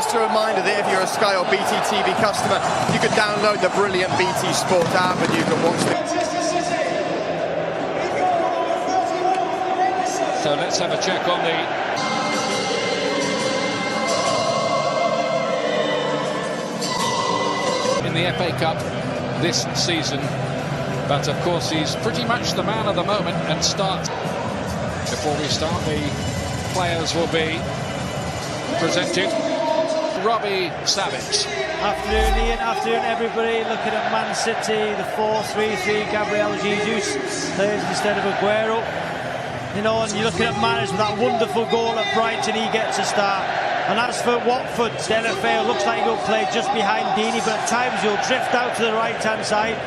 Just a reminder that if you're a Sky or BT TV customer, you can download the brilliant BT Sport app and you can watch the... So let's have a check on in the FA Cup this season, but of course he's pretty much the man of the moment. And before we start, the players will be presented. Robbie Savage. Afternoon, Ian. Afternoon, everybody. Looking at Man City, the 4-3-3. Gabriel Jesus plays instead of Aguero. You know, and you're looking at Mancc with that wonderful goal at Brighton. He gets a start. And as for Watford, Delafeu looks like he'll play just behind Deeney, but at times he'll drift out to the right-hand side.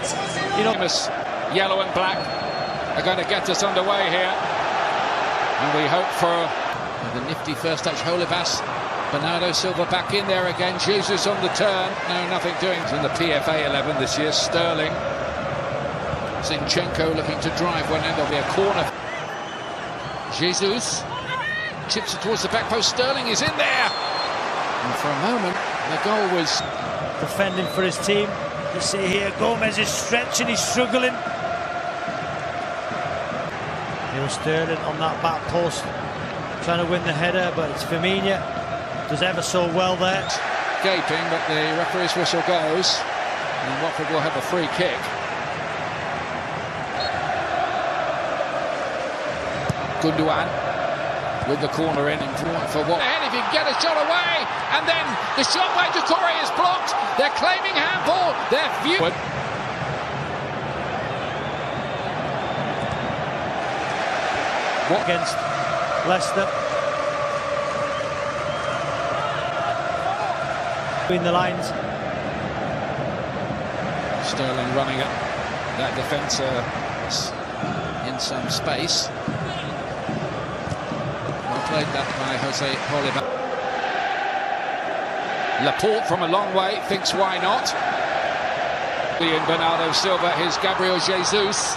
You know, yellow and black are going to get us underway here, and we hope for the nifty first touch. Holebas, Bernardo Silva back in there again. Jesus on the turn. No, nothing doing. In the PFA 11 this year. Sterling, Zinchenko looking to drive one in. There'll be a corner. Jesus chips it towards the back post. Sterling is in there, and for a moment the goal was defending for his team. You see here, Gomez is stretching, he's struggling. Here's Sterling on that back post, trying to win the header, but it's Firmino does ever so well there. Gaping, but the referee's whistle goes, and Watford will have a free kick. Gundogan with the corner in for what? And if you can get a shot away, and then the shot by Decore is blocked. They're claiming handball. They're viewed. What against Leicester? Between the lines. Sterling running at that defence in some space. Played that by Jose Holebas. Laporte from a long way thinks why not. Bernardo Silva, here's Gabriel Jesus.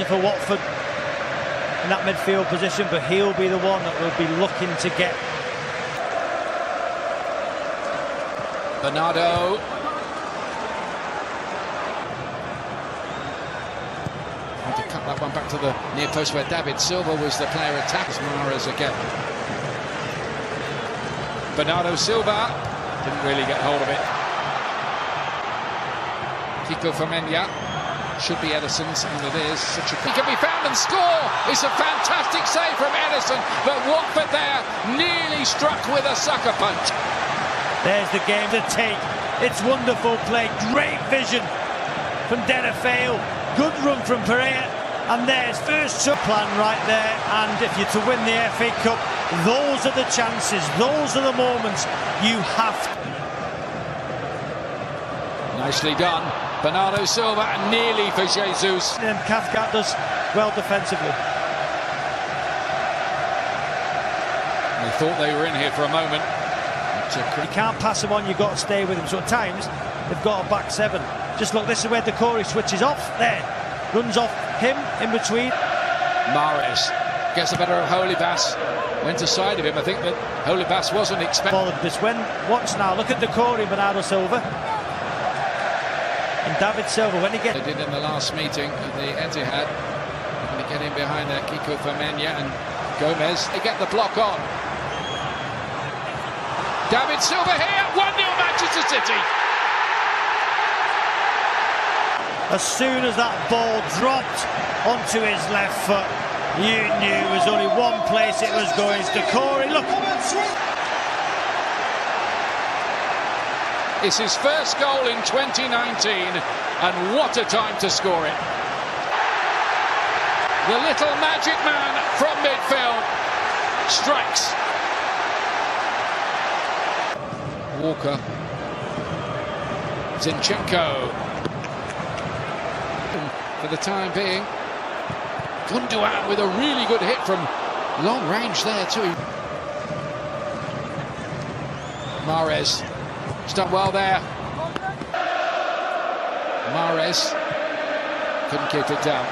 For Watford in that midfield position, but he'll be the one that will be looking to get. Bernardo. That one back to the near post where David Silva was the player attacks. Mahrez again. Bernardo Silva didn't really get hold of it. Kiko Femenia, should be Edison's, and it is. He can be found and score. It's a fantastic save from Edison, but Watford there nearly struck with a sucker punch. There's the game to take. It's wonderful play, great vision from Delafeu, good run from Pereira. And there's first plan right there, and if you're to win the FA Cup, those are the chances, those are the moments you have to. Nicely done, Bernardo Silva, and nearly for Jesus. And Cathcart does well defensively. They thought they were in here for a moment. You can't pass them on, you've got to stay with them. So at times, they've got a back seven. Just look, this is where Decore switches off, there. Runs off him in between. Mahrez gets the better of Holebas. Went aside of him. I think that Holebas wasn't expecting this. Watch now. Look at Decore, Bernardo Silva, and David Silva when he gets. They did in the last meeting at the Etihad. Going to get in behind there, Kiko Femenia and Gomez. They get the block on. David Silva here. 1-0 Manchester City. As soon as that ball dropped onto his left foot, you knew it was only one place it was going. It's Decore, look! It's his first goal in 2019, and what a time to score it. The little magic man from midfield strikes. Walker. Zinchenko. For the time being, Gundogan with a really good hit from long range there too. Mahrez, he's done well there. Mahrez couldn't keep it down.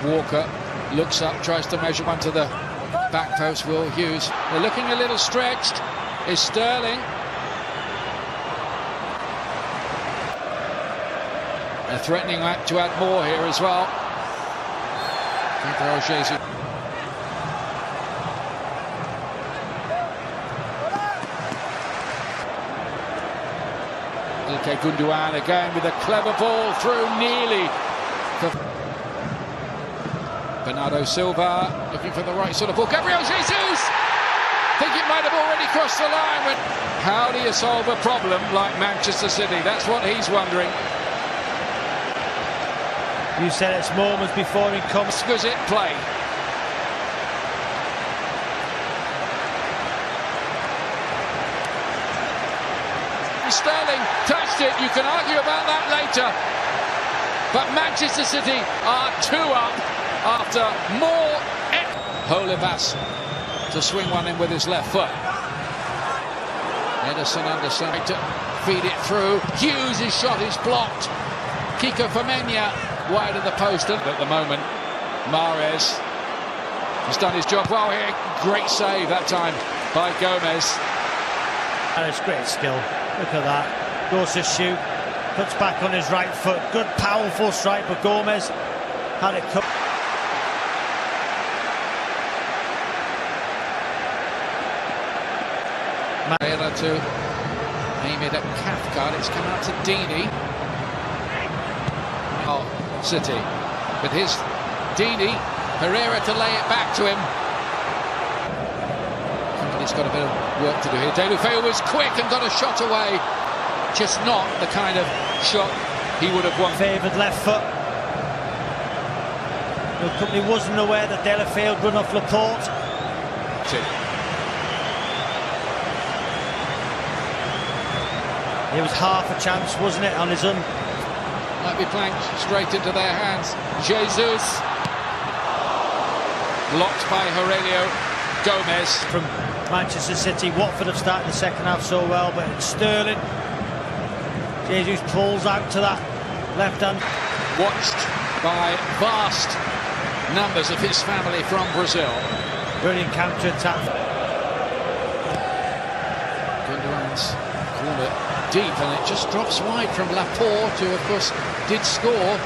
Walker looks up, tries to measure one to the back post. Will Hughes. They're looking a little stretched. Is Sterling. They're threatening to add more here as well. Gabriel Jesus. Okay, Gundogan again with a clever ball through Neely. Bernardo Silva looking for the right sort of ball. Gabriel Jesus! I think it might have already crossed the line. How do you solve a problem like Manchester City? That's what he's wondering. You said it's moments before he comes. Exquisite play. Sterling touched it. You can argue about that later. But Manchester City are 2 up after more. Holebas to swing one in with his left foot. Ederson underside to feed it through. Hughes' shot is blocked. Kiko Femenia wide of the post. At the moment, Mahrez has done his job well here. Great save that time by Gomez. And it's great skill. Look at that. Goes to shoot. Puts back on his right foot. Good, powerful strike, but Gomez had it cut. Pereira to aim it at Cathcart. It's come out to Deeney. Oh, City. With his Deeney. Pereira to lay it back to him. He's got a bit of work to do here. Deulofeu was quick and got a shot away. Just not the kind of shot he would have won. Favoured left foot. The company wasn't aware that Deulofeu would run off Laporte. It was half a chance, wasn't it, on his own? Might be planked straight into their hands. Jesus. Blocked by Aurelio Gomez. From Manchester City, Watford have started the second half so well, but it's Sterling. Jesus pulls out to that left hand. Watched by vast numbers of his family from Brazil. Brilliant counter-attack. Gundogan's corner deep, and it just drops wide from Laporte, who of course did score.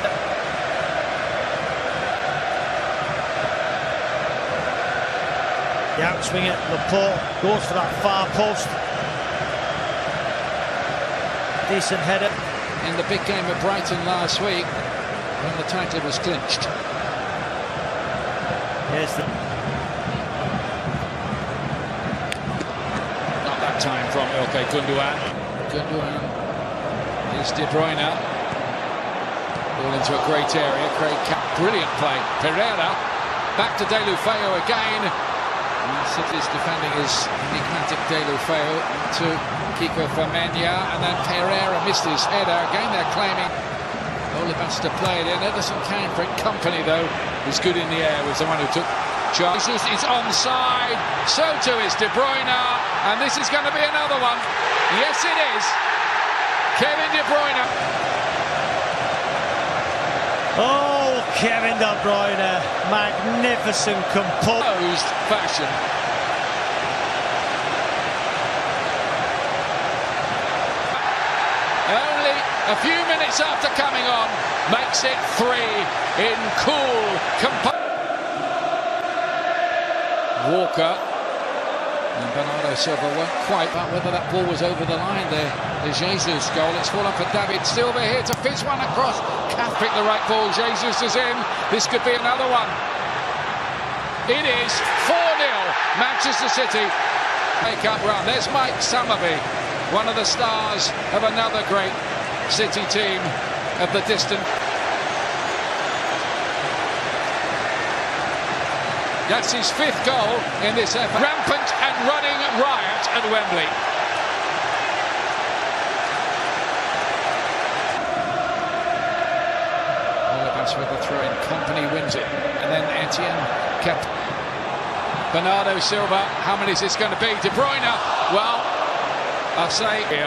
The outswing at Laporte goes for that far post. Decent header. In the big game at Brighton last week, when the title was clinched. Yes. Not that time from Ilkay Gundogan. Gundogan is De Bruyne. Ball into a great area. Craig Cap. Brilliant play. Pereira back to Deulofeu again. City's defending is enigmatic. Deulofeu to Kiko Femenia, and then Pereira missed his header. Again they're claiming Holebas to play it in. Ederson came for it. Company though is good in the air, was the one who took charge. Jesus is onside, so too is De Bruyne, and this is going to be another one. Yes it is. Kevin De Bruyne. Oh, Kevin De Bruyne, magnificent composed fashion. Only a few minutes after coming on, makes it 3 in cool composure. Walker and Bernardo Silva weren't quite, but whether that ball was over the line there. The Jesus goal, it's fallen for David Silva here to fizz one across. Cath picked the right ball, Jesus is in. This could be another one. It is 4-0, Manchester City. Make-up run. There's Mike Summerby, one of the stars of another great City team of the distant. That's his 5th goal in this effort. Rampant and running riot at Wembley. Holebas with the throw-in. Company wins it. And then Etienne kept. Bernardo Silva. How many is this going to be? De Bruyne. Well, I'll say here.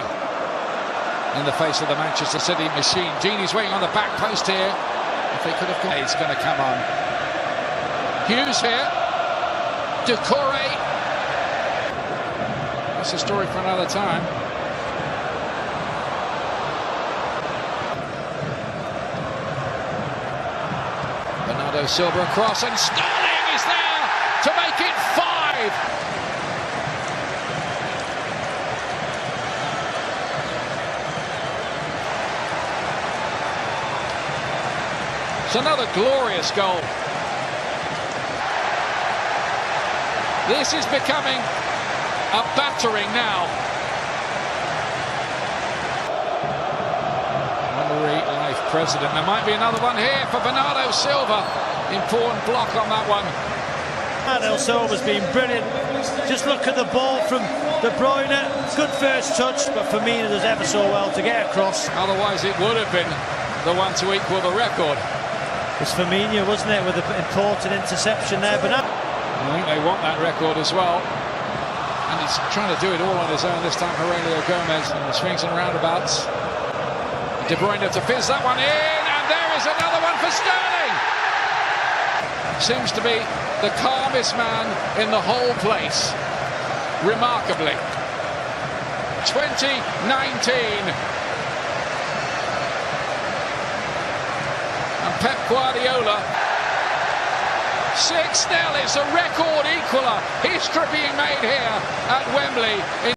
In the face of the Manchester City machine. Gini's waiting on the back post here. If he could have gone, it's going to come on. Hughes here. Decore. That's a story for another time. Bernardo Silva across, and Sterling is there to make it 5. It's another glorious goal. This is becoming a battering now. Honorary Life President. There might be another one here for Bernardo Silva. Important block on that one. Bernardo Silva's been brilliant. Just look at the ball from De Bruyne. Good first touch, but Firmino does ever so well to get across. Otherwise it would have been the one to equal the record. It was Firmino, wasn't it, with an important interception there. But I think they want that record as well. And he's trying to do it all on his own this time. Aurelio Gomez in the swings and roundabouts. De Bruyne to fizz that one in, and there is another one for Sterling. Seems to be the calmest man in the whole place. Remarkably. 2019. And Pep Guardiola. 6-0, it's a record equaler. History being made here at Wembley.